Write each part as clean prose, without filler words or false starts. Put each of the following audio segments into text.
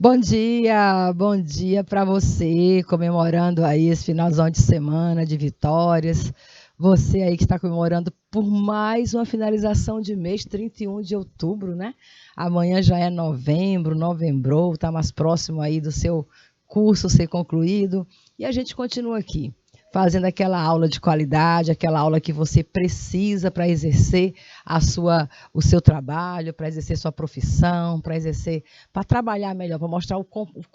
Bom dia para você, comemorando aí esse finalzão de semana de vitórias. Você aí que está comemorando por mais uma finalização de mês, 31 de outubro, né? Amanhã já é novembro, está mais próximo aí do seu curso ser concluído. E a gente continua aqui, fazendo aquela aula de qualidade, aquela aula que você precisa para exercer o seu trabalho, para exercer sua profissão, para trabalhar melhor, para mostrar o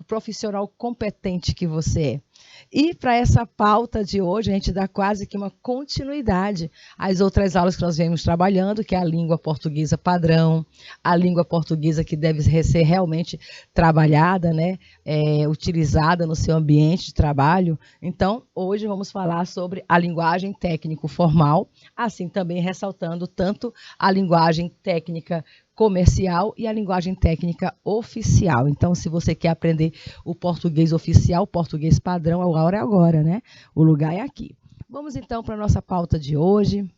profissional competente que você é. E para essa pauta de hoje, a gente dá quase que uma continuidade às outras aulas que nós vemos trabalhando, que é a língua portuguesa padrão, a língua portuguesa que deve ser realmente trabalhada, né? Utilizada no seu ambiente de trabalho. Então, hoje vamos falar sobre a linguagem técnico-formal, assim também ressaltando tanto a linguagem técnica comercial e a linguagem técnica oficial. Então, se você quer aprender o português oficial, o português padrão, a hora é agora, né? O lugar é aqui. Vamos então para a nossa pauta de hoje.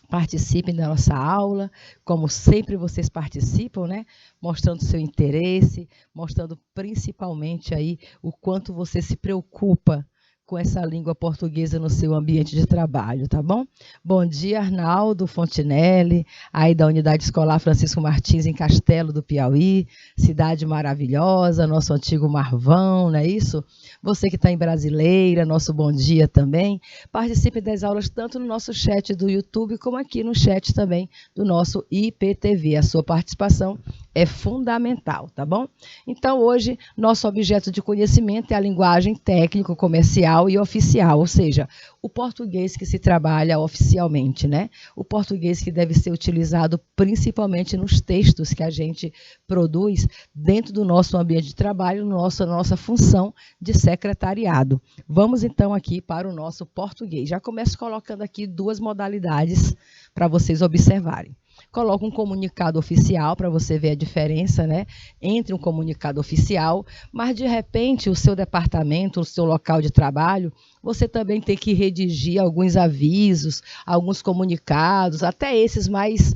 Participem da nossa aula, como sempre vocês participam, né? Mostrando seu interesse, mostrando principalmente aí o quanto você se preocupa com essa língua portuguesa no seu ambiente de trabalho, tá bom? Bom dia, Arnaldo Fontinelli, aí da Unidade Escolar Francisco Martins, em Castelo do Piauí, cidade maravilhosa, nosso antigo Marvão, não é isso? Você que está em Brasileira, nosso bom dia também. Participe das aulas tanto no nosso chat do YouTube, como aqui no chat também do nosso IPTV. A sua participação é fundamental, tá bom? Então, hoje, nosso objeto de conhecimento é a linguagem técnico-comercial e oficial, ou seja, o português que se trabalha oficialmente, né? O português que deve ser utilizado principalmente nos textos que a gente produz dentro do nosso ambiente de trabalho, nossa função de secretariado. Vamos então aqui para o nosso português. Já começo colocando aqui duas modalidades para vocês observarem. Coloco um comunicado oficial para você ver a diferença, né, entre um comunicado oficial, mas de repente o seu departamento, o seu local de trabalho, você também tem que redigir alguns avisos, alguns comunicados, até esses mais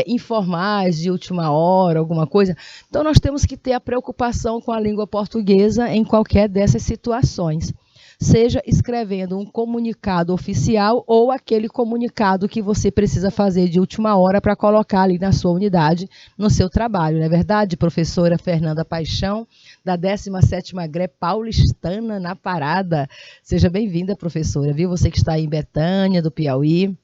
informais, de última hora, alguma coisa. Então nós temos que ter a preocupação com a língua portuguesa em qualquer dessas situações. Seja escrevendo um comunicado oficial ou aquele comunicado que você precisa fazer de última hora para colocar ali na sua unidade, no seu trabalho, não é verdade? Professora Fernanda Paixão, da 17ª GRE Paulistana, na Parada. Seja bem-vinda, professora, viu? Você que está aí em Betânia, do Piauí,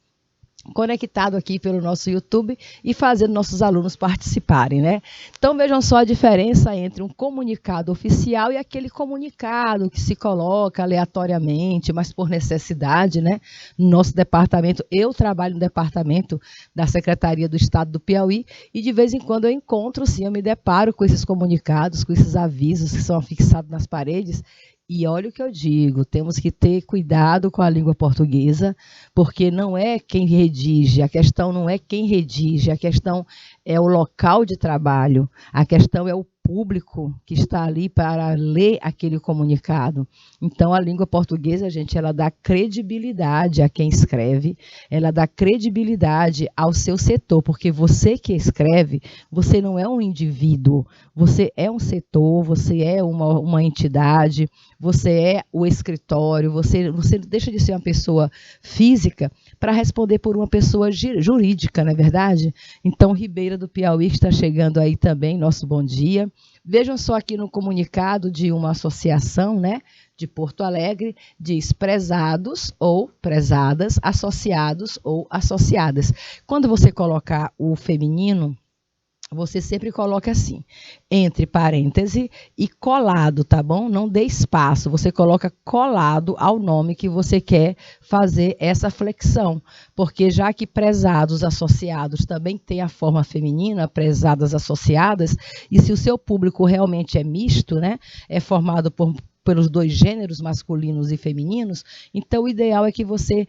conectado aqui pelo nosso YouTube e fazendo nossos alunos participarem, né? Então vejam só a diferença entre um comunicado oficial e aquele comunicado que se coloca aleatoriamente, mas por necessidade, né? No nosso departamento, eu trabalho no departamento da Secretaria do Estado do Piauí e de vez em quando eu encontro, sim, eu me deparo com esses comunicados, com esses avisos que são afixados nas paredes. E olha o que eu digo, temos que ter cuidado com a língua portuguesa, porque não é quem redige, a questão não é quem redige, a questão é o local de trabalho, a questão é o público que está ali para ler aquele comunicado. Então, a língua portuguesa, gente, ela dá credibilidade a quem escreve, ela dá credibilidade ao seu setor, porque você que escreve, você não é um indivíduo, você é um setor, você é uma entidade, você é o escritório, você deixa de ser uma pessoa física para responder por uma pessoa jurídica, não é verdade? Então, Ribeira do Piauí está chegando aí também, nosso bom dia. Vejam só aqui no comunicado de uma associação, né, de Porto Alegre, diz prezados ou prezadas, associados ou associadas. Quando você colocar o feminino, você sempre coloca assim, entre parêntese e colado, tá bom? Não dê espaço, você coloca colado ao nome que você quer fazer essa flexão, porque já que prezados associados também tem a forma feminina, prezadas associadas, e se o seu público realmente é misto, né? É formado pelos dois gêneros, masculinos e femininos, então o ideal é que você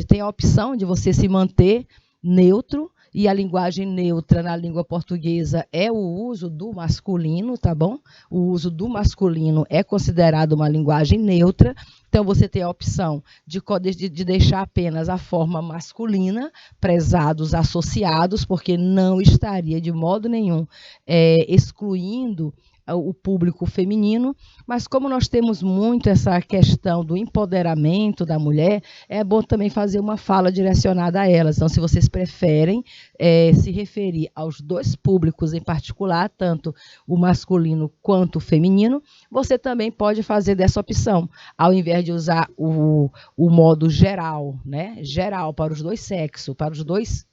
tem a opção de você se manter neutro, e a linguagem neutra na língua portuguesa é o uso do masculino, tá bom? O uso do masculino é considerado uma linguagem neutra, então você tem a opção de deixar apenas a forma masculina, prezados associados, porque não estaria de modo nenhum excluindo o público feminino, mas como nós temos muito essa questão do empoderamento da mulher, é bom também fazer uma fala direcionada a elas. Então, se vocês preferem se referir aos dois públicos em particular, tanto o masculino quanto o feminino, você também pode fazer dessa opção, ao invés de usar o modo geral, né? Geral para os dois sexos, para os dois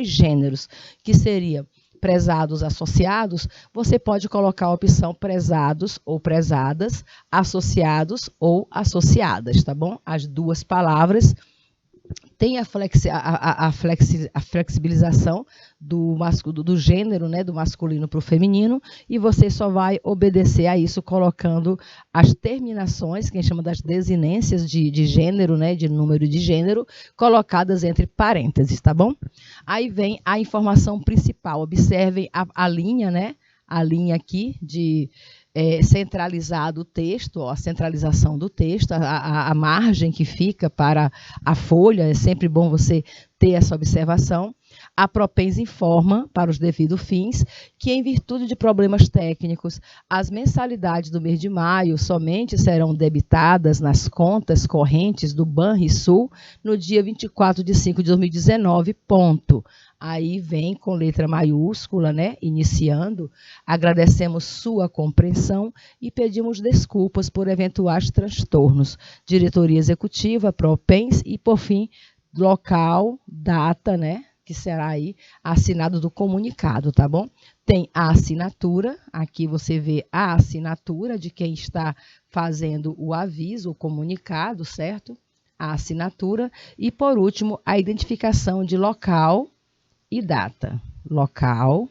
gêneros, que seria prezados associados, você pode colocar a opção prezados ou prezadas, associados ou associadas, tá bom? As duas palavras têm a flexibilização do gênero, né, do masculino para o feminino, e você só vai obedecer a isso colocando as terminações, que a gente chama das desinências de gênero, né, de número de gênero, colocadas entre parênteses, tá bom? Aí vem a informação principal. Observem a linha, né, a linha aqui de centralizado o texto, ó, a centralização do texto, a margem que fica para a folha, é sempre bom você ter essa observação. A Propens informa, para os devidos fins, que em virtude de problemas técnicos, as mensalidades do mês de maio somente serão debitadas nas contas correntes do Banrisul no dia 24 de 5 de 2019, ponto. Aí vem com letra maiúscula, né? Iniciando, agradecemos sua compreensão e pedimos desculpas por eventuais transtornos. Diretoria Executiva, Propens e, por fim, local, data, né? Que será aí assinado do comunicado, tá bom? Tem a assinatura, aqui você vê a assinatura de quem está fazendo o aviso, o comunicado, certo? A assinatura e, por último, a identificação de local e data. Local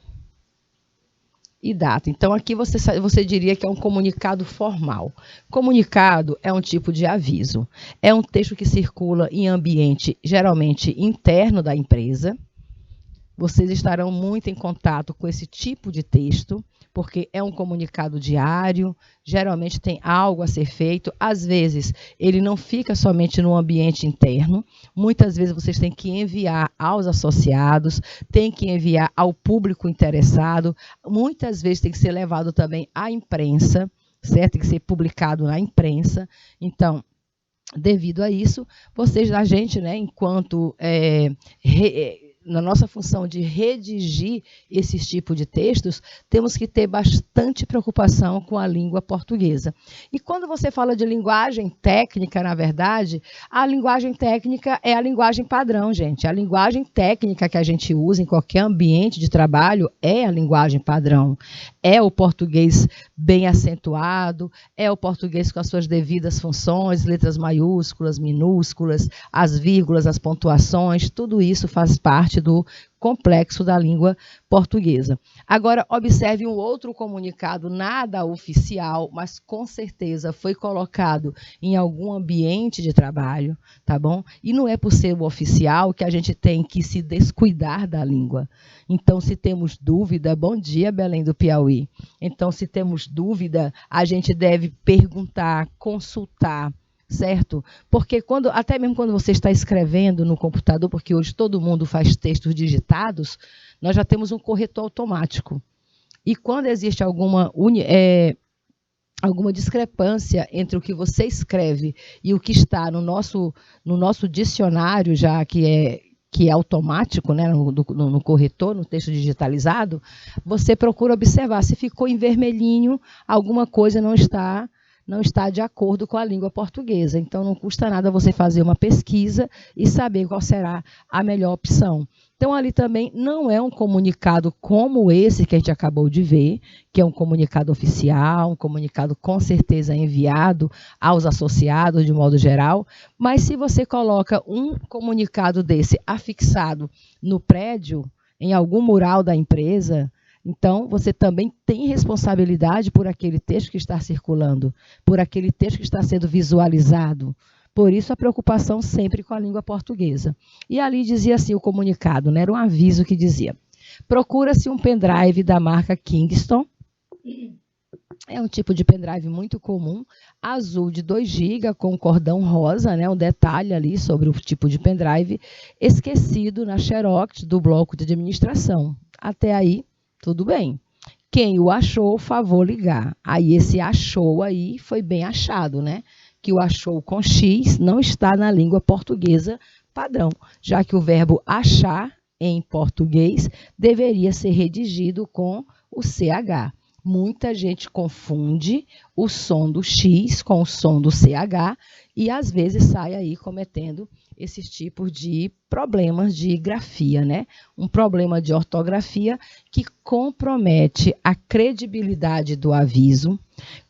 e data. Então, aqui você diria que é um comunicado formal. Comunicado é um tipo de aviso. É um texto que circula em ambiente, geralmente, interno da empresa. Vocês estarão muito em contato com esse tipo de texto, porque é um comunicado diário, geralmente tem algo a ser feito. Às vezes, ele não fica somente no ambiente interno. Muitas vezes, vocês têm que enviar aos associados, têm que enviar ao público interessado. Muitas vezes, tem que ser levado também à imprensa, certo? Tem que ser publicado na imprensa. Então, devido a isso, a gente, né, enquanto na nossa função de redigir esses tipos de textos, temos que ter bastante preocupação com a língua portuguesa. E quando você fala de linguagem técnica, na verdade, a linguagem técnica é a linguagem padrão, gente. A linguagem técnica que a gente usa em qualquer ambiente de trabalho é a linguagem padrão. É o português bem acentuado, é o português com as suas devidas funções, letras maiúsculas, minúsculas, as vírgulas, as pontuações, tudo isso faz parte do complexo da língua portuguesa. Agora, observe um outro comunicado, nada oficial, mas com certeza foi colocado em algum ambiente de trabalho, tá bom? E não é por ser o oficial que a gente tem que se descuidar da língua. Então, se temos dúvida, bom dia, Belém do Piauí. Então, se temos dúvida, a gente deve perguntar, consultar, certo? Porque até mesmo quando você está escrevendo no computador, porque hoje todo mundo faz textos digitados, nós já temos um corretor automático. E quando existe alguma discrepância entre o que você escreve e o que está no nosso dicionário, já que é automático, né, no corretor, no texto digitalizado, você procura observar se ficou em vermelhinho, alguma coisa não está de acordo com a língua portuguesa. Então, não custa nada você fazer uma pesquisa e saber qual será a melhor opção. Então, ali também não é um comunicado como esse que a gente acabou de ver, que é um comunicado oficial, um comunicado com certeza enviado aos associados de modo geral, mas se você coloca um comunicado desse afixado no prédio, em algum mural da empresa, então, você também tem responsabilidade por aquele texto que está circulando, por aquele texto que está sendo visualizado. Por isso, a preocupação sempre com a língua portuguesa. E ali dizia assim o comunicado, né? Era um aviso que dizia: procura-se um pendrive da marca Kingston. É um tipo de pendrive muito comum, azul de 2 GB, com cordão rosa, né? Um detalhe ali sobre o tipo de pendrive, esquecido na xerox do bloco de administração. Até aí, tudo bem. Quem o achou, favor ligar. Aí esse achou aí foi bem achado, né? Que o achou com X não está na língua portuguesa padrão, já que o verbo achar em português deveria ser redigido com o CH. Muita gente confunde o som do X com o som do CH e às vezes sai aí cometendo esses tipos de problemas de grafia, né? Um problema de ortografia que compromete a credibilidade do aviso,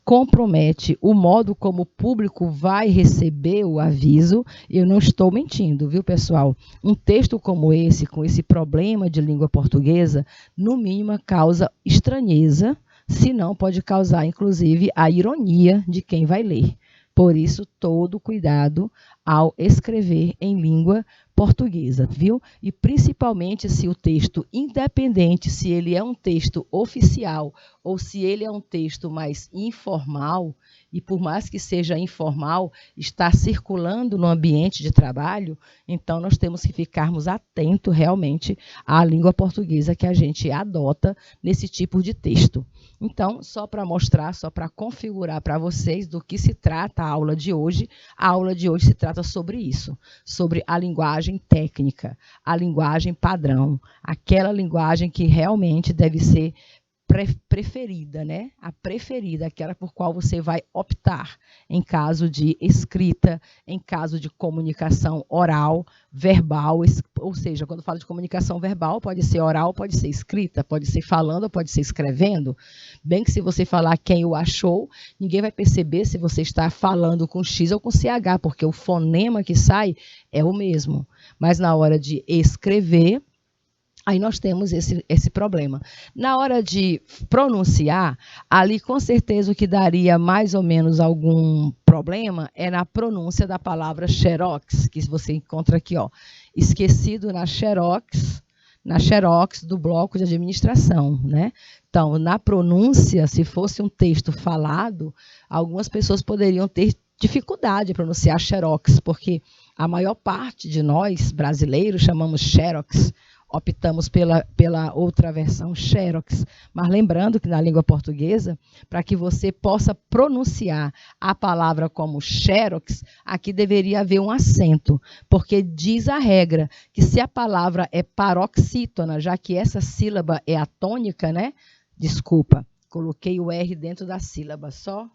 compromete o modo como o público vai receber o aviso. Eu não estou mentindo, viu, pessoal? Um texto como esse, com esse problema de língua portuguesa, no mínimo causa estranheza, se não pode causar, inclusive, a ironia de quem vai ler. Por isso, todo cuidado ao escrever em língua portuguesa, viu? E principalmente se o texto, independente se ele é um texto oficial ou se ele é um texto mais informal, e por mais que seja informal, está circulando no ambiente de trabalho, então nós temos que ficarmos atentos realmente à língua portuguesa que a gente adota nesse tipo de texto. Então, só para mostrar, só para configurar para vocês do que se trata a aula de hoje se trata sobre isso, sobre a linguagem técnica, a linguagem padrão, aquela linguagem que realmente deve ser preferida, né? A preferida, aquela por qual você vai optar em caso de escrita, em caso de comunicação oral, verbal, ou seja, quando falo de comunicação verbal, pode ser oral, pode ser escrita, pode ser falando, pode ser escrevendo. Bem que se você falar quem o achou, ninguém vai perceber se você está falando com X ou com CH, porque o fonema que sai é o mesmo. Mas na hora de escrever, aí nós temos esse problema. Na hora de pronunciar, ali com certeza o que daria mais ou menos algum problema é na pronúncia da palavra xerox, que você encontra aqui, ó, esquecido na xerox do bloco de administração, né? Então, na pronúncia, se fosse um texto falado, algumas pessoas poderiam ter dificuldade de pronunciar xerox, porque a maior parte de nós, brasileiros, chamamos xerox, optamos pela outra versão, xerox. Mas lembrando que na língua portuguesa, para que você possa pronunciar a palavra como xerox, aqui deveria haver um acento, porque diz a regra que se a palavra é paroxítona, já que essa sílaba é atônica, né? Desculpa, coloquei o R dentro da sílaba, só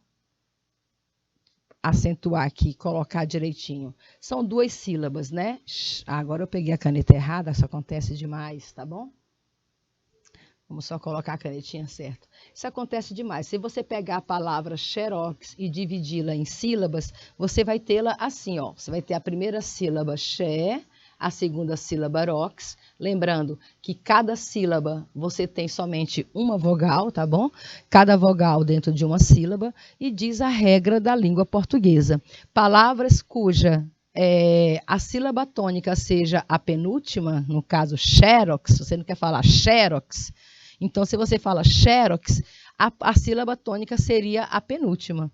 acentuar aqui, colocar direitinho. São 2 sílabas, né? Agora eu peguei a caneta errada, isso acontece demais, tá bom? Vamos só colocar a canetinha certa. Isso acontece demais. Se você pegar a palavra xerox e dividi-la em sílabas, você vai tê-la assim, ó. Você vai ter a primeira sílaba xe, a segunda sílaba rox. Lembrando que cada sílaba você tem somente uma vogal, tá bom? Cada vogal dentro de uma sílaba e diz a regra da língua portuguesa. Palavras cuja a sílaba tônica seja a penúltima, no caso xerox, você não quer falar xerox, então se você fala xerox, a sílaba tônica seria a penúltima.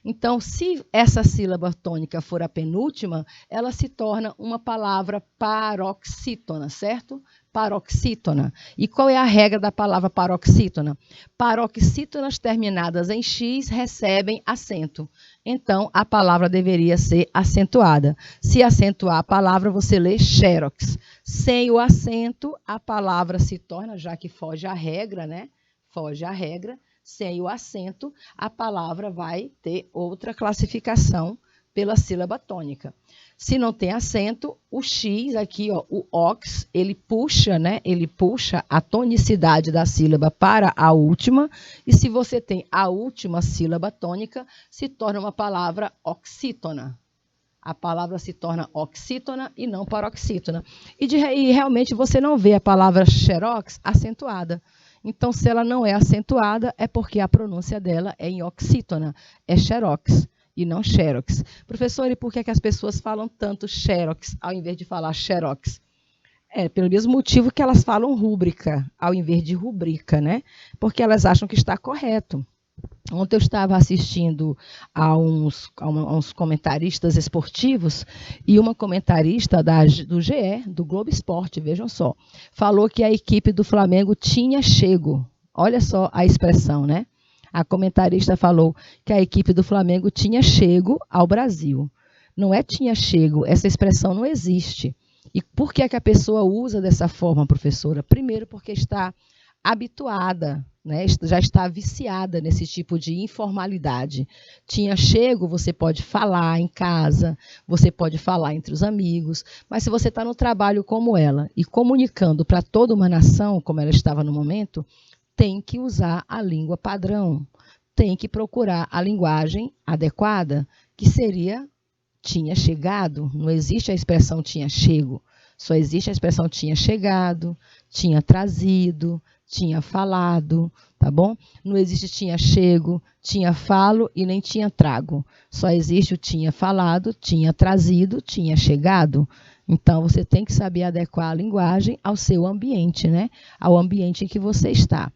Então, se essa sílaba tônica for a penúltima, ela se torna uma palavra paroxítona, certo? Paroxítona. E qual é a regra da palavra paroxítona? Paroxítonas terminadas em X recebem acento. Então, a palavra deveria ser acentuada. Se acentuar a palavra, você lê xerox. Sem o acento, a palavra se torna, já que foge à regra, né? Foge à regra. Sem o acento, a palavra vai ter outra classificação pela sílaba tônica. Se não tem acento, o X aqui, ó, o ox, ele puxa, né? Ele puxa a tonicidade da sílaba para a última, e se você tem a última sílaba tônica, se torna uma palavra oxítona. A palavra se torna oxítona e não paroxítona. E realmente você não vê a palavra xerox acentuada. Então, se ela não é acentuada, é porque a pronúncia dela é em oxítona, é xerox e não xerox. Professor, e por que as pessoas falam tanto xerox ao invés de falar xerox? Pelo mesmo motivo que elas falam rúbrica ao invés de rubrica, né? Porque elas acham que está correto. Ontem eu estava assistindo a uns comentaristas esportivos e uma comentarista do GE, do Globo Esporte, vejam só, falou que a equipe do Flamengo tinha chego. olha só a expressão, né? A comentarista falou que a equipe do Flamengo tinha chego ao Brasil. Não é tinha chego, essa expressão não existe. E por que é que a pessoa usa dessa forma, professora? Primeiro, porque está habituada, né? Já está viciada nesse tipo de informalidade. Tinha chego, você pode falar em casa, você pode falar entre os amigos, mas se você está no trabalho como ela e comunicando para toda uma nação, como ela estava no momento, tem que usar a língua padrão, tem que procurar a linguagem adequada, que seria tinha chegado. Não existe a expressão tinha chego, só existe a expressão tinha chegado, tinha trazido, tinha falado, tá bom? Não existe tinha chego, tinha falo e nem tinha trago. Só existe o tinha falado, tinha trazido, tinha chegado. Então, você tem que saber adequar a linguagem ao seu ambiente, né? Ao ambiente em que você está.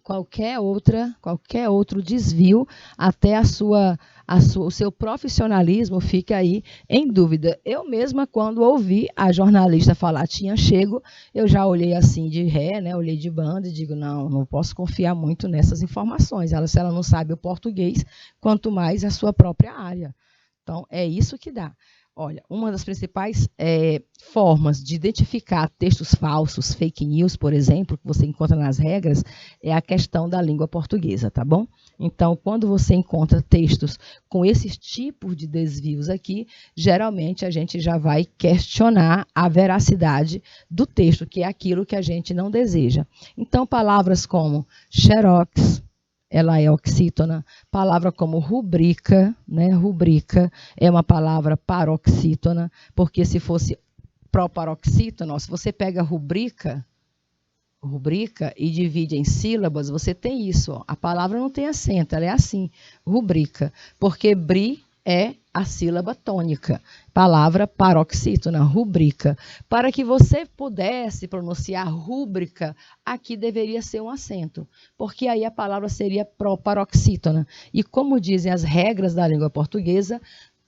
Qualquer outro desvio, até o seu profissionalismo fica aí em dúvida. Eu mesma, quando ouvi a jornalista falar tinha chego, eu já olhei assim de ré, né? Olhei de banda e digo, não posso confiar muito nessas informações. Se ela não sabe o português, quanto mais a sua própria área. Então, é isso que dá. Olha, uma das principais formas de identificar textos falsos, fake news, por exemplo, que você encontra nas regras, é a questão da língua portuguesa, tá bom? Então, quando você encontra textos com esses tipos de desvios aqui, geralmente a gente já vai questionar a veracidade do texto, que é aquilo que a gente não deseja. Então, palavras como xerox, ela é oxítona, palavra como rubrica, né? Rubrica é uma palavra paroxítona, porque se fosse proparoxítona, se você pega rubrica e divide em sílabas, você tem isso. Ó. A palavra não tem acento, ela é assim, rubrica, porque bri é a sílaba tônica, palavra paroxítona, rubrica. Para que você pudesse pronunciar rúbrica, aqui deveria ser um acento, porque aí a palavra seria proparoxítona. E como dizem as regras da língua portuguesa,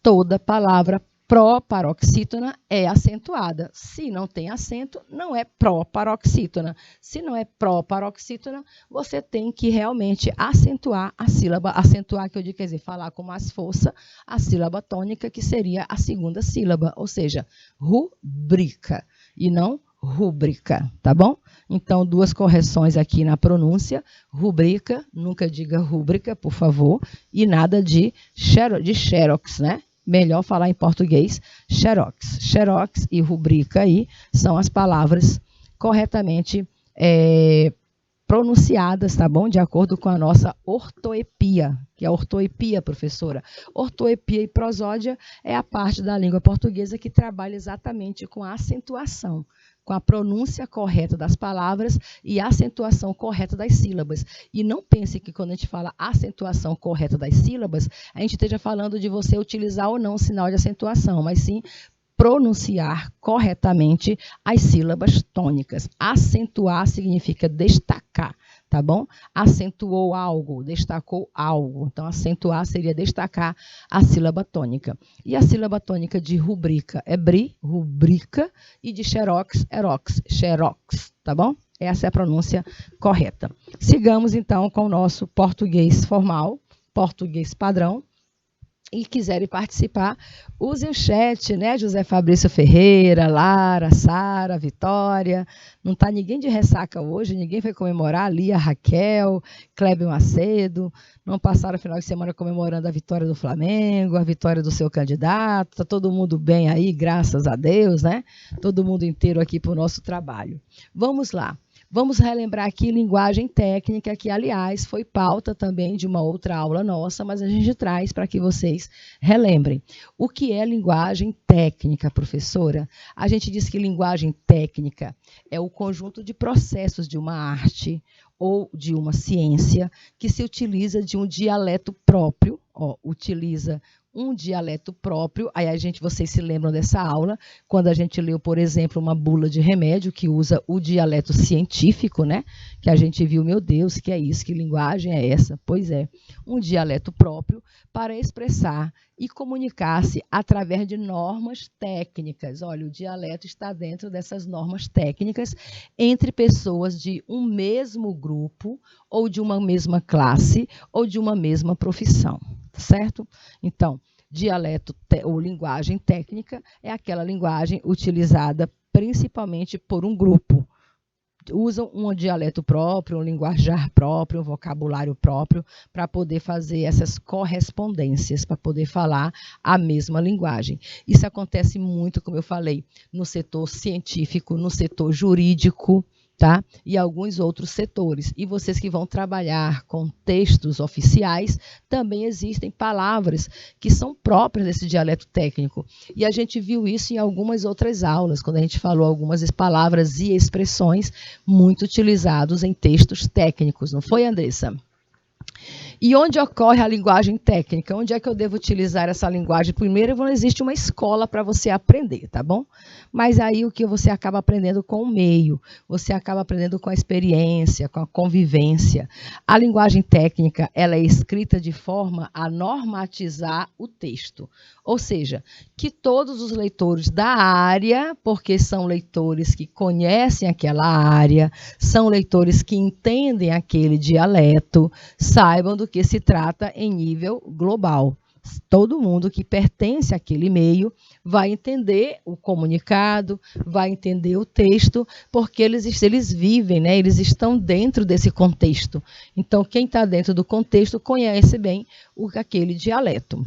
toda palavra proparoxítona é acentuada. Se não tem acento, não é proparoxítona. Se não é proparoxítona, você tem que realmente acentuar a sílaba, acentuar, que eu digo, quer dizer, falar com mais força a sílaba tônica, que seria a segunda sílaba, ou seja, rubrica, e não rúbrica, tá bom? Então, duas correções aqui na pronúncia, rubrica, nunca diga rúbrica, por favor, e nada de xerox, né? Melhor falar em português, xerox. Xerox e rubrica aí são as palavras corretamente pronunciadas, tá bom? De acordo com a nossa ortoepia, que é a ortoepia, professora. Ortoepia e prosódia é a parte da língua portuguesa que trabalha exatamente com a acentuação, com a pronúncia correta das palavras e a acentuação correta das sílabas. E não pense que quando a gente fala acentuação correta das sílabas, a gente esteja falando de você utilizar ou não o sinal de acentuação, mas sim pronunciar corretamente as sílabas tônicas. Acentuar significa destacar, tá bom? Acentuou algo, destacou algo. Então, acentuar seria destacar a sílaba tônica. E a sílaba tônica de rubrica é bri, rubrica, e de xerox, erox, xerox, tá bom? Essa é a pronúncia correta. Sigamos, então, com o nosso português formal, português padrão. E quiserem participar, usem o chat, né? José Fabrício Ferreira, Lara, Sara, Vitória. Não está ninguém de ressaca hoje, ninguém foi comemorar. Lia, Raquel, Kleber Macedo. Não passaram o final de semana comemorando a vitória do Flamengo, a vitória do seu candidato. Está todo mundo bem aí, graças a Deus, né? Todo mundo inteiro aqui para o nosso trabalho. Vamos lá. Vamos relembrar aqui linguagem técnica, que, aliás, foi pauta também de uma outra aula nossa, mas a gente traz para que vocês relembrem. O que é linguagem técnica, professora? A gente diz que linguagem técnica é o conjunto de processos de uma arte ou de uma ciência que se utiliza de um dialeto próprio, utiliza um dialeto próprio. Aí vocês se lembram dessa aula, quando a gente leu, por exemplo, uma bula de remédio que usa o dialeto científico, né? Que a gente viu, meu Deus, que é isso? Que linguagem é essa? Pois é, um dialeto próprio para expressar e comunicar-se através de normas técnicas. Olha, o dialeto está dentro dessas normas técnicas entre pessoas de um mesmo grupo ou de uma mesma classe ou de uma mesma profissão, certo? Então, dialeto ou linguagem técnica é aquela linguagem utilizada principalmente por um grupo. Usam um dialeto próprio, um linguajar próprio, um vocabulário próprio, para poder fazer essas correspondências, para poder falar a mesma linguagem. Isso acontece muito, como eu falei, no setor científico, no setor jurídico, tá? E alguns outros setores. E vocês que vão trabalhar com textos oficiais, também existem palavras que são próprias desse dialeto técnico. E a gente viu isso em algumas outras aulas, quando a gente falou algumas palavras e expressões muito utilizados em textos técnicos, não foi, Andressa? E onde ocorre a linguagem técnica? Onde é que eu devo utilizar essa linguagem? Primeiro, não existe uma escola para você aprender, tá bom? Mas aí o que você acaba aprendendo com o meio, você acaba aprendendo com a experiência, com a convivência. A linguagem técnica, ela é escrita de forma a normatizar o texto. Ou seja, que todos os leitores da área, porque são leitores que conhecem aquela área, são leitores que entendem aquele dialeto, saibam do que se trata em nível global. Todo mundo que pertence àquele meio vai entender o comunicado, vai entender o texto, porque eles vivem, né? Eles estão dentro desse contexto. Então, quem está dentro do contexto conhece bem aquele dialeto.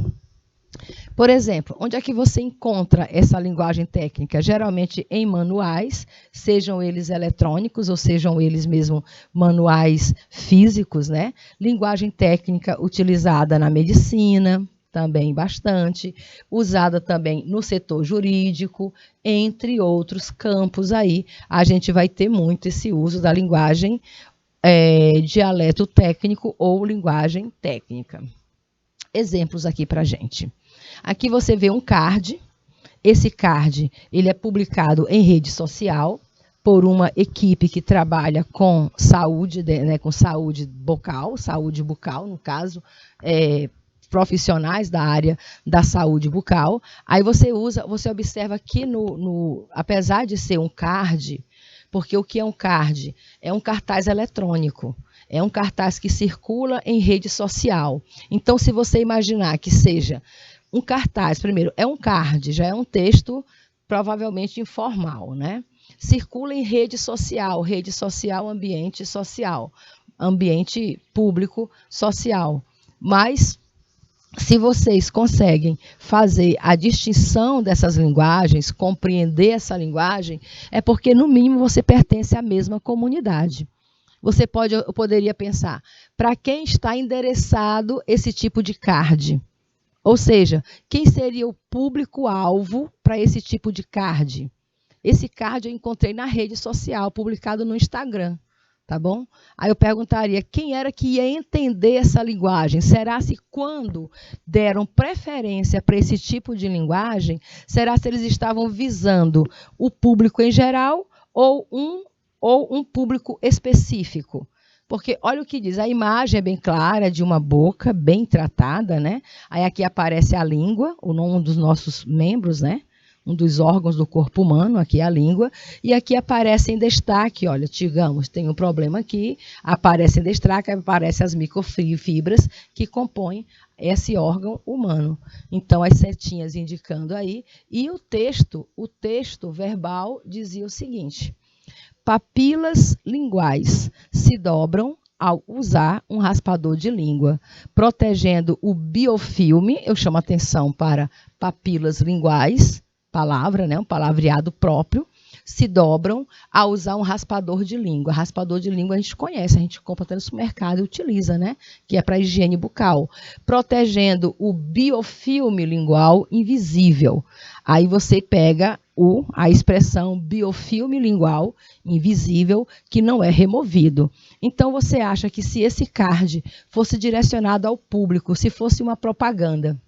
Por exemplo, onde é que você encontra essa linguagem técnica? Geralmente em manuais, sejam eles eletrônicos ou sejam eles mesmo manuais físicos, né? Linguagem técnica utilizada na medicina, também bastante, usada também no setor jurídico, entre outros campos aí, a gente vai ter muito esse uso da linguagem dialeto técnico ou linguagem técnica. Exemplos aqui para a gente. Aqui você vê um card. Esse card ele é publicado em rede social por uma equipe que trabalha com saúde, né, com saúde bucal, no caso, profissionais da área da saúde bucal. Aí você observa que apesar de ser um card, porque o que é um card? É um cartaz eletrônico. É um cartaz que circula em rede social. Então, se você imaginar que seja um cartaz, primeiro, é um card, já é um texto provavelmente informal, né? Circula em rede social, ambiente público social. Mas, se vocês conseguem fazer a distinção dessas linguagens, compreender essa linguagem, é porque, no mínimo, você pertence à mesma comunidade. Você poderia pensar, para quem está endereçado esse tipo de card? Ou seja, quem seria o público-alvo para esse tipo de card? Esse card eu encontrei na rede social, publicado no Instagram, tá bom? Aí eu perguntaria, quem era que ia entender essa linguagem? Será se quando deram preferência para esse tipo de linguagem, será se eles estavam visando o público em geral ou um público específico? Porque olha o que diz, a imagem é bem clara, de uma boca bem tratada, né? Aí aqui aparece a língua, o nome dos nossos membros, né? Um dos órgãos do corpo humano, aqui é a língua, e aqui aparece em destaque, olha, digamos, tem um problema aqui, aparece em destaque, aparecem as microfibras que compõem esse órgão humano. Então, as setinhas indicando aí, e o texto verbal dizia o seguinte: papilas linguais se dobram ao usar um raspador de língua, protegendo o biofilme. Eu chamo atenção para papilas linguais, palavra, né, um palavreado próprio, se dobram ao usar um raspador de língua. Raspador de língua a gente conhece, a gente compra até no supermercado e utiliza, né? Que é para higiene bucal. Protegendo o biofilme lingual invisível. Aí você pega a expressão biofilme lingual invisível, que não é removido. Então, você acha que se esse card fosse direcionado ao público, se fosse uma propaganda,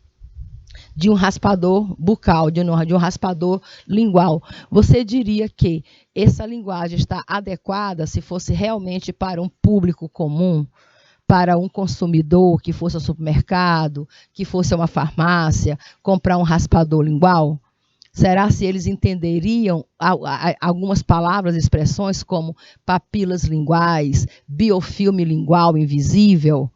de um raspador bucal, de um raspador lingual. Você diria que essa linguagem está adequada se fosse realmente para um público comum, para um consumidor que fosse ao supermercado, que fosse a uma farmácia, comprar um raspador lingual? Será se eles entenderiam algumas palavras e expressões como papilas linguais, biofilme lingual invisível?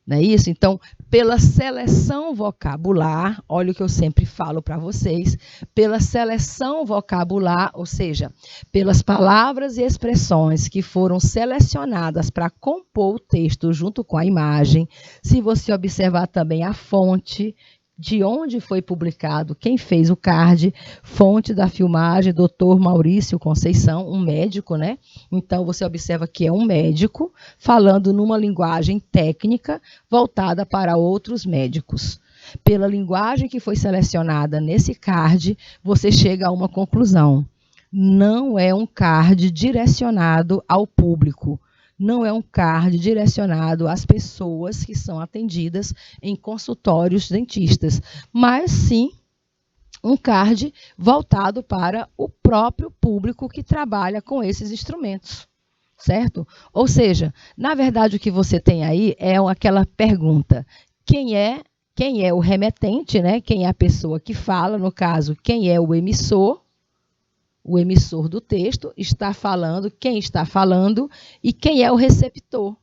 Não é isso? Então, pela seleção vocabular, olha o que eu sempre falo para vocês, pela seleção vocabular, ou seja, pelas palavras e expressões que foram selecionadas para compor o texto junto com a imagem, se você observar também a fonte, de onde foi publicado, quem fez o card, fonte da filmagem, Dr. Maurício Conceição, um médico, né? Então, você observa que é um médico falando numa linguagem técnica voltada para outros médicos. Pela linguagem que foi selecionada nesse card, você chega a uma conclusão. Não é um card direcionado ao público. Não é um card direcionado às pessoas que são atendidas em consultórios dentistas, mas sim um card voltado para o próprio público que trabalha com esses instrumentos, certo? Ou seja, na verdade o que você tem aí é aquela pergunta: quem é o remetente, né? Quem é a pessoa que fala, no caso, quem é o emissor? O emissor do texto está falando, quem está falando e quem é o receptor.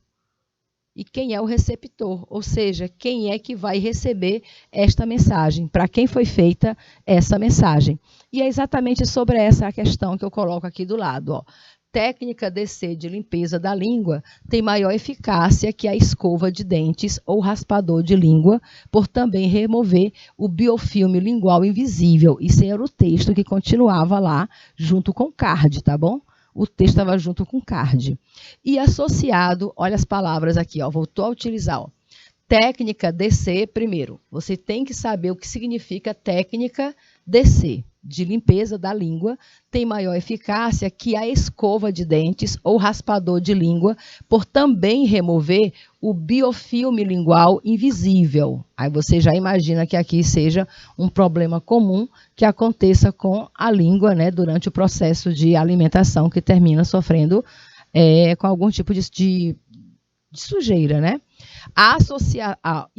E quem é o receptor, ou seja, quem é que vai receber esta mensagem, para quem foi feita essa mensagem. E é exatamente sobre essa a questão que eu coloco aqui do lado, ó. Técnica DC de limpeza da língua tem maior eficácia que a escova de dentes ou raspador de língua, por também remover o biofilme lingual invisível. Isso era o texto que continuava lá junto com o card, tá bom? O texto estava junto com o card. E associado, olha as palavras aqui, ó, voltou a utilizar, ó. Técnica DC, primeiro, você tem que saber o que significa técnica DC, de limpeza da língua, tem maior eficácia que a escova de dentes ou raspador de língua, por também remover o biofilme lingual invisível. Aí você já imagina que aqui seja um problema comum que aconteça com a língua, né, durante o processo de alimentação, que termina sofrendo com algum tipo de sujeira, né? Associada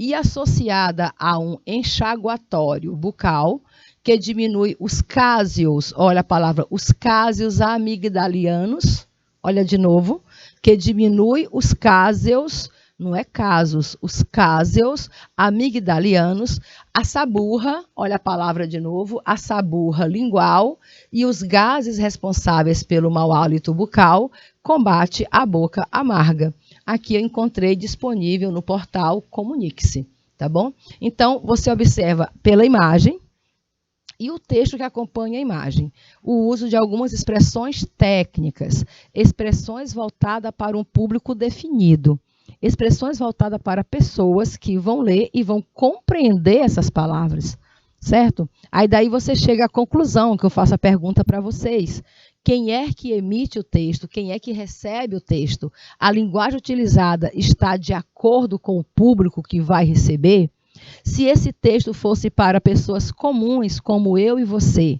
a um enxaguatório bucal, que diminui os cásios, olha a palavra, os cásios amigdalianos, olha de novo, que diminui os cásios, não é casos, os cásios amigdalianos, a saburra, olha a palavra de novo, a saburra lingual e os gases responsáveis pelo mau hálito bucal, combate a boca amarga. Aqui eu encontrei disponível no portal Comunique-se, tá bom? Então, você observa pela imagem e o texto que acompanha a imagem, o uso de algumas expressões técnicas, expressões voltadas para um público definido, expressões voltadas para pessoas que vão ler e vão compreender essas palavras, certo? Aí daí você chega à conclusão, que eu faço a pergunta para vocês. Quem é que emite o texto? Quem é que recebe o texto? A linguagem utilizada está de acordo com o público que vai receber? Se esse texto fosse para pessoas comuns, como eu e você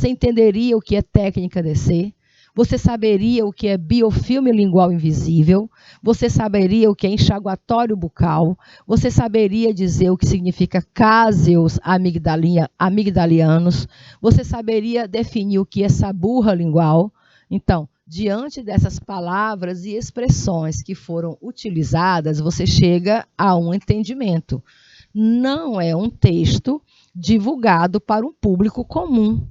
entenderia o que é técnica DC? Você saberia o que é biofilme lingual invisível? Você saberia o que é enxaguatório bucal? Você saberia dizer o que significa cásios amigdalianos? Você saberia definir o que é saburra lingual? Então, diante dessas palavras e expressões que foram utilizadas, você chega a um entendimento. Não é um texto divulgado para um público comum.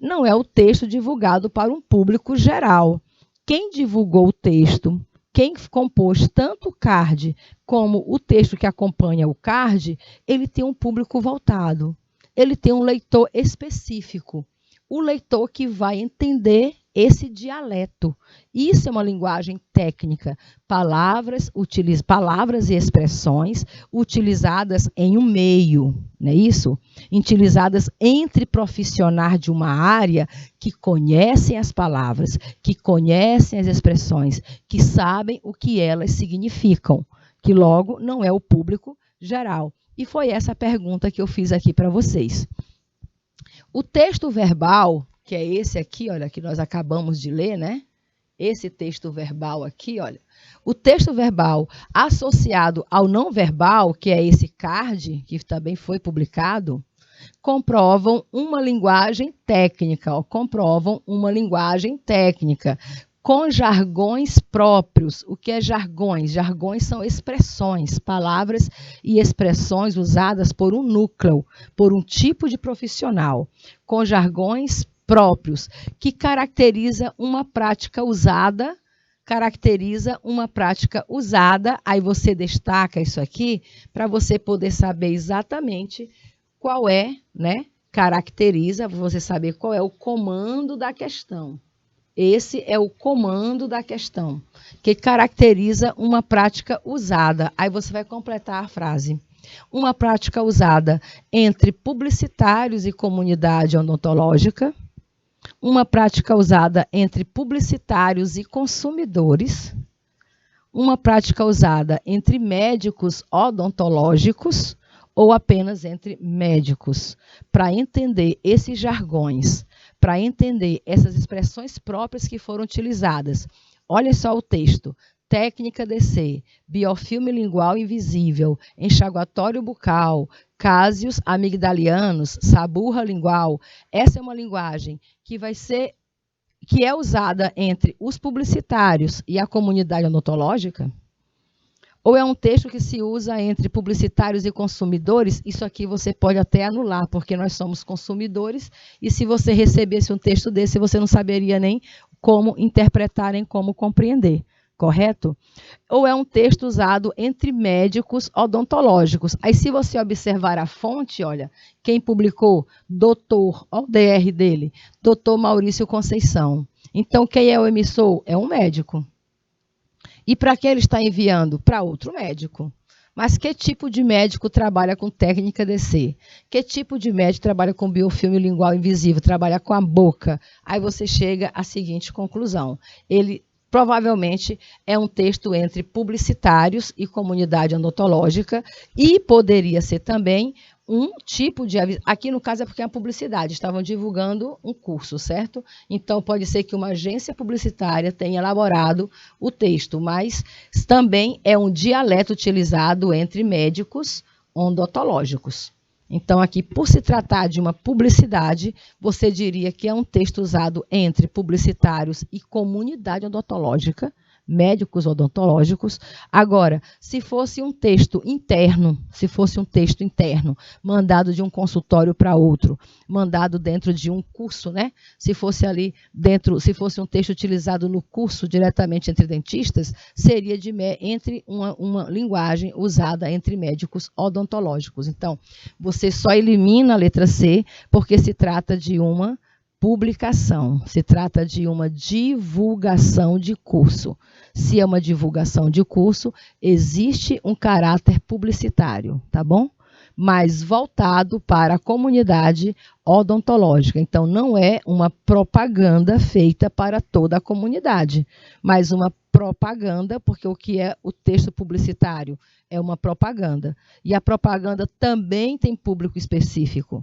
Não é o texto divulgado para um público geral. Quem divulgou o texto, quem compôs tanto o card como o texto que acompanha o card, ele tem um público voltado. Ele tem um leitor específico. O leitor que vai entender esse dialeto. Isso é uma linguagem técnica. Palavras e expressões utilizadas em um meio, não é isso? Utilizadas entre profissionais de uma área que conhecem as palavras, que conhecem as expressões, que sabem o que elas significam, que logo não é o público geral. E foi essa a pergunta que eu fiz aqui para vocês. O texto verbal, que é esse aqui, olha, que nós acabamos de ler, né? Esse texto verbal aqui, olha. O texto verbal associado ao não verbal, que é esse card, que também foi publicado, comprovam uma linguagem técnica, com jargões próprios. O que é jargões? Jargões são expressões, palavras e expressões usadas por um núcleo, por um tipo de profissional, com jargões próprios, que caracteriza uma prática usada, aí você destaca isso aqui, para você poder saber exatamente qual é, né? Caracteriza, você saber qual é o comando da questão. Esse é o comando da questão, que caracteriza uma prática usada. Aí você vai completar a frase. Uma prática usada entre publicitários e comunidade odontológica. Uma prática usada entre publicitários e consumidores. Uma prática usada entre médicos odontológicos ou apenas entre médicos. Para entender esses jargões, para entender essas expressões próprias que foram utilizadas. Olha só o texto. Técnica DC, biofilme lingual invisível, enxaguatório bucal, cásios amigdalianos, saburra lingual. Essa é uma linguagem que é usada entre os publicitários e a comunidade odontológica? Ou é um texto que se usa entre publicitários e consumidores? Isso aqui você pode até anular, porque nós somos consumidores, e se você recebesse um texto desse, você não saberia nem como interpretar, nem como compreender, correto? Ou é um texto usado entre médicos odontológicos? Aí, se você observar a fonte, olha, quem publicou? Doutor, olha o DR dele, doutor Maurício Conceição. Então, quem é o emissor? É um médico. E para que ele está enviando? Para outro médico. Mas que tipo de médico trabalha com técnica DC? Que tipo de médico trabalha com biofilme lingual invisível? Trabalha com a boca? Aí você chega à seguinte conclusão. Ele provavelmente é um texto entre publicitários e comunidade odontológica e poderia ser também um tipo de aviso. Aqui no caso é porque é a publicidade, estavam divulgando um curso, certo? Então pode ser que uma agência publicitária tenha elaborado o texto, mas também é um dialeto utilizado entre médicos odontológicos. Então aqui, por se tratar de uma publicidade, você diria que é um texto usado entre publicitários e comunidade odontológica, médicos odontológicos. Agora, se fosse um texto interno, mandado de um consultório para outro, mandado dentro de um curso, né? Se fosse um texto utilizado no curso diretamente entre dentistas, seria entre uma linguagem usada entre médicos odontológicos. Então, você só elimina a letra C porque se trata de uma publicação, se trata de uma divulgação de curso. Se é uma divulgação de curso, existe um caráter publicitário, tá bom? Mas voltado para a comunidade odontológica. Então, não é uma propaganda feita para toda a comunidade, mas uma propaganda, porque o que é o texto publicitário? É uma propaganda. E a propaganda também tem público específico.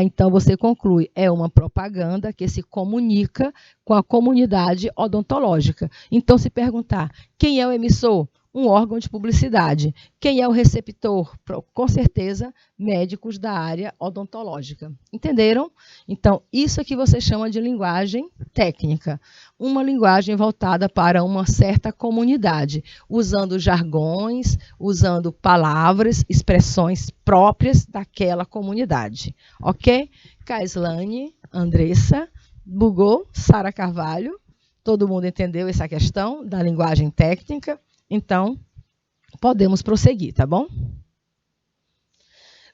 Então você conclui, é uma propaganda que se comunica com a comunidade odontológica. Então, se perguntar, quem é o emissor? Um órgão de publicidade. Quem é o receptor? Com certeza, médicos da área odontológica. Entenderam? Então, isso é que você chama de linguagem técnica. Uma linguagem voltada para uma certa comunidade, usando jargões, usando palavras, expressões próprias daquela comunidade. Ok? Kaislane, Andressa, bugou, Sara Carvalho. Todo mundo entendeu essa questão da linguagem técnica? Então, podemos prosseguir, tá bom?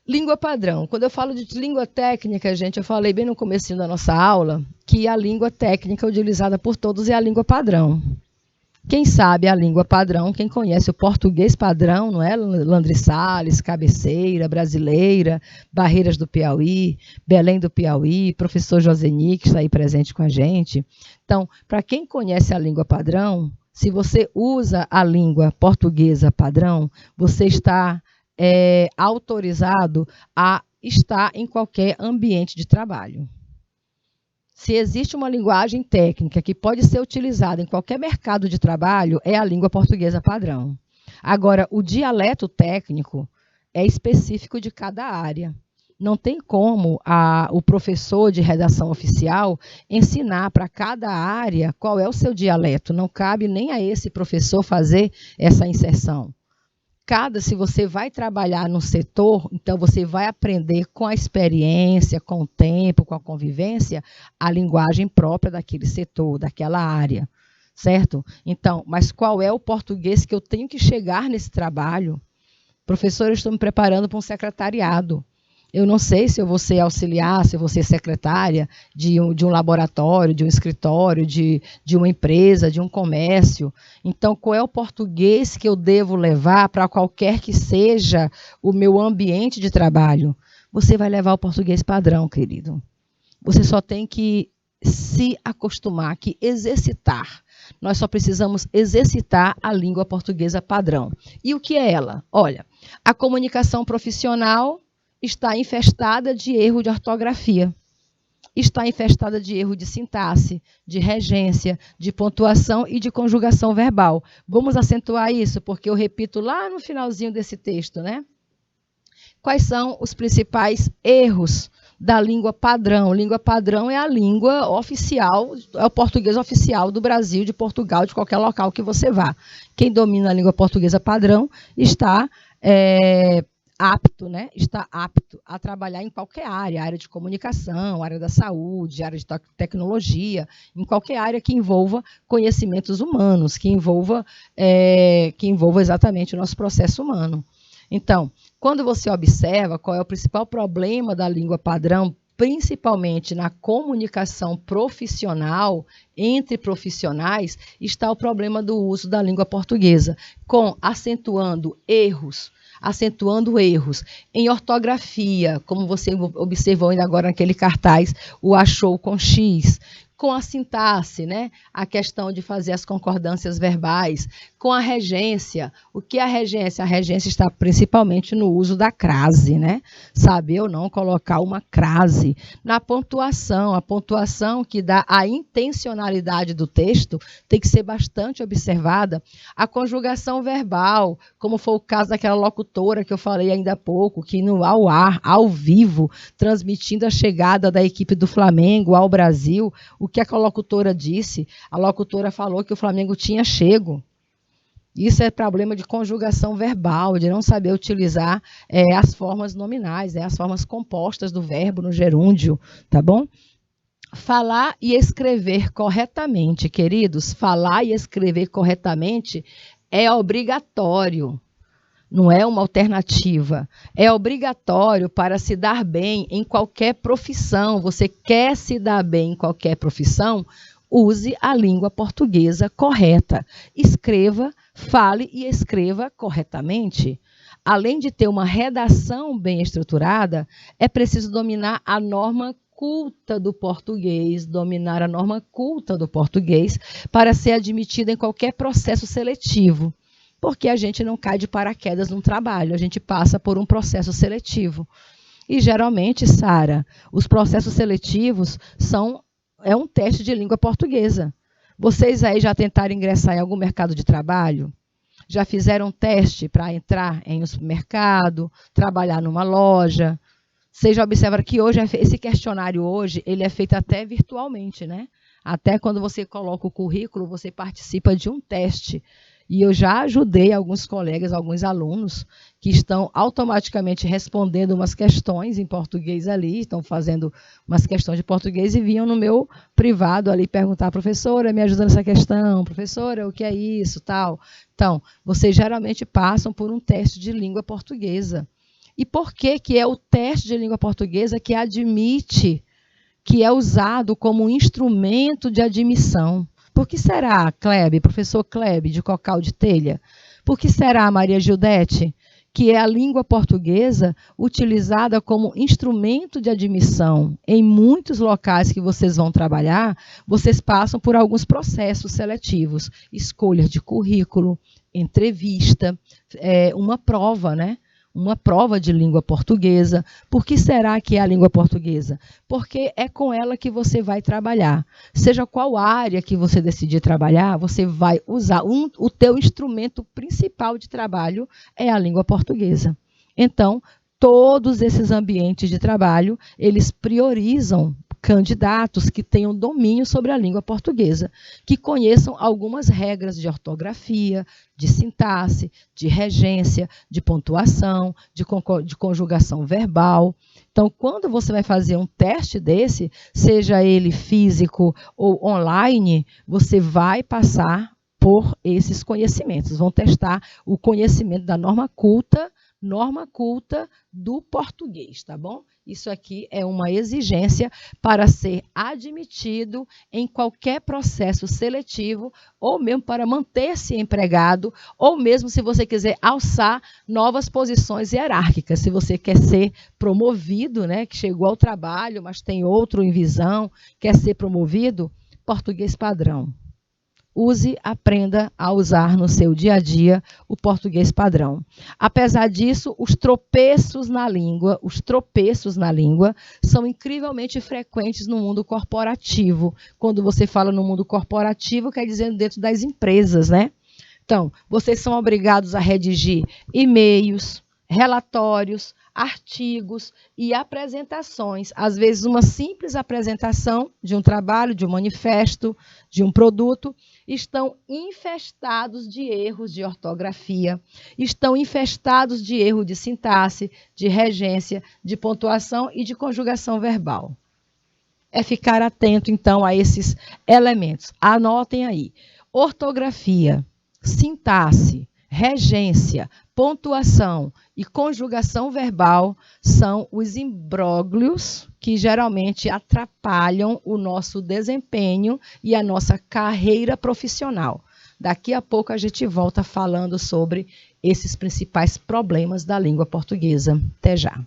Língua padrão. Quando eu falo de língua técnica, gente, eu falei bem no comecinho da nossa aula que a língua técnica utilizada por todos é a língua padrão. Quem sabe a língua padrão, quem conhece o português padrão, não é? Landry Salles, Cabeceira, Brasileira, Barreiras do Piauí, Belém do Piauí, professor Joseni, que está aí presente com a gente. Então, para quem conhece a língua padrão, se você usa a língua portuguesa padrão, você está autorizado a estar em qualquer ambiente de trabalho. Se existe uma linguagem técnica que pode ser utilizada em qualquer mercado de trabalho, é a língua portuguesa padrão. Agora, o dialeto técnico é específico de cada área. Não tem como o professor de redação oficial ensinar para cada área qual é o seu dialeto. Não cabe nem a esse professor fazer essa inserção. Se você vai trabalhar no setor, então você vai aprender com a experiência, com o tempo, com a convivência, a linguagem própria daquele setor, daquela área, certo? Então, mas qual é o português que eu tenho que chegar nesse trabalho? Professor, eu estou me preparando para um secretariado. Eu não sei se eu vou ser auxiliar, se eu vou ser secretária de um laboratório, de um escritório, de uma empresa, de um comércio. Então, qual é o português que eu devo levar para qualquer que seja o meu ambiente de trabalho? Você vai levar o português padrão, querido. Você só tem que se acostumar, que exercitar. Nós só precisamos exercitar a língua portuguesa padrão. E o que é ela? Olha, a comunicação profissional está infestada de erro de ortografia, está infestada de erro de sintaxe, de regência, de pontuação e de conjugação verbal. Vamos acentuar isso, porque eu repito lá no finalzinho desse texto, né? Quais são os principais erros da língua padrão? Língua padrão é a língua oficial, é o português oficial do Brasil, de Portugal, de qualquer local que você vá. Quem domina a língua portuguesa padrão está apto, né? Está apto a trabalhar em qualquer área de comunicação, área da saúde, área de tecnologia, em qualquer área que envolva conhecimentos humanos, que envolva exatamente o nosso processo humano. Então, quando você observa qual é o principal problema da língua padrão, principalmente na comunicação profissional, entre profissionais, está o problema do uso da língua portuguesa, acentuando erros em ortografia, como você observou ainda agora naquele cartaz, o achou com X, com a sintaxe, né? A questão de fazer as concordâncias verbais, com a regência. O que é a regência? A regência está principalmente no uso da crase, né? Saber ou não colocar uma crase. Na pontuação, a pontuação que dá a intencionalidade do texto tem que ser bastante observada. A conjugação verbal, como foi o caso daquela locutora que eu falei ainda há pouco, que ao ar, ao vivo, transmitindo a chegada da equipe do Flamengo ao Brasil, o que a locutora disse? A locutora falou que o Flamengo tinha chego. Isso é problema de conjugação verbal, de não saber utilizar as formas nominais, as formas compostas do verbo no gerúndio, tá bom? Falar e escrever corretamente, queridos, falar e escrever corretamente é obrigatório. Não é uma alternativa, é obrigatório para se dar bem em qualquer profissão. Você quer se dar bem em qualquer profissão? Use a língua portuguesa correta. Escreva, fale e escreva corretamente. Além de ter uma redação bem estruturada, é preciso dominar a norma culta do português, para ser admitida em qualquer processo seletivo. Porque a gente não cai de paraquedas num trabalho, a gente passa por um processo seletivo. E, geralmente, Sara, os processos seletivos é um teste de língua portuguesa. Vocês aí já tentaram ingressar em algum mercado de trabalho? Já fizeram um teste para entrar em um supermercado, trabalhar numa loja? Vocês já observaram que hoje, esse questionário hoje, ele é feito até virtualmente, né? Até quando você coloca o currículo, você participa de um teste. E eu já ajudei alguns colegas, alguns alunos, que estão automaticamente respondendo umas questões em português ali, estão fazendo umas questões de português e vinham no meu privado ali perguntar, professora, me ajuda nessa questão, professora, o que é isso, tal. Então, vocês geralmente passam por um teste de língua portuguesa. E por que é o teste de língua portuguesa que admite, que é usado como instrumento de admissão? Por que será, Klebe, professor Klebe, de Cocal de Telha? Por que será, Maria Gildete, que é a língua portuguesa utilizada como instrumento de admissão? Em muitos locais que vocês vão trabalhar, vocês passam por alguns processos seletivos, escolha de currículo, entrevista, uma prova, né? uma prova de língua portuguesa. Por que será que é a língua portuguesa? Porque é com ela que você vai trabalhar. Seja qual área que você decidir trabalhar, você vai usar o teu instrumento principal de trabalho é a língua portuguesa. Então, todos esses ambientes de trabalho, eles priorizam candidatos que tenham domínio sobre a língua portuguesa, que conheçam algumas regras de ortografia, de sintaxe, de regência, de pontuação, de conjugação verbal. Então, quando você vai fazer um teste desse, seja ele físico ou online, você vai passar por esses conhecimentos. Vão testar o conhecimento da norma culta do português, tá bom? Isso aqui é uma exigência para ser admitido em qualquer processo seletivo, ou mesmo para manter-se empregado, ou mesmo se você quiser alçar novas posições hierárquicas, se você quer ser promovido, né, que chegou ao trabalho, mas tem outro em visão, quer ser promovido, português padrão. Use, aprenda a usar no seu dia a dia o português padrão. Apesar disso, os tropeços na língua são incrivelmente frequentes no mundo corporativo. Quando você fala no mundo corporativo, quer dizer dentro das empresas, né? Então, vocês são obrigados a redigir e-mails, relatórios, artigos e apresentações. Às vezes, uma simples apresentação de um trabalho, de um manifesto, de um produto, estão infestados de erros de ortografia, estão infestados de erro de sintaxe, de regência, de pontuação e de conjugação verbal. É ficar atento, então, a esses elementos. Anotem aí. Ortografia, sintaxe, regência, pontuação e conjugação verbal são os imbróglios que geralmente atrapalham o nosso desempenho e a nossa carreira profissional. Daqui a pouco a gente volta falando sobre esses principais problemas da língua portuguesa. Até já!